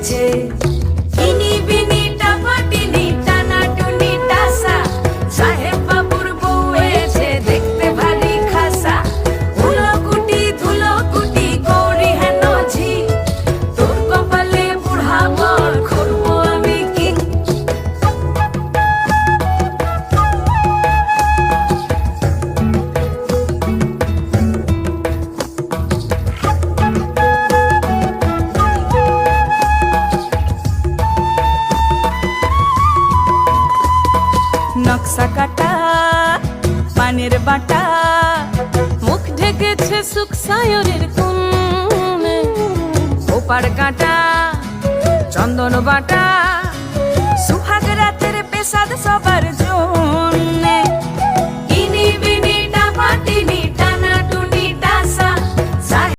হয়েছে। ইনি বিনি টাপাটিনি টানা টুনি টাসা, সাহেব বাবুর বউ হয়েছে দেখতে ভারী খাসা। ধুলো কুটি গৌরী হেন ঝি, তোর কপালে বুড়া বর করবো আমি কি। নকশা কাটা পানের বাটা, মুখ ঢেকেছে সুখ সায়রের কোণে। ওপার কাটা চন্দন বাটা, সুহাগ রাতের পেশাদ সবার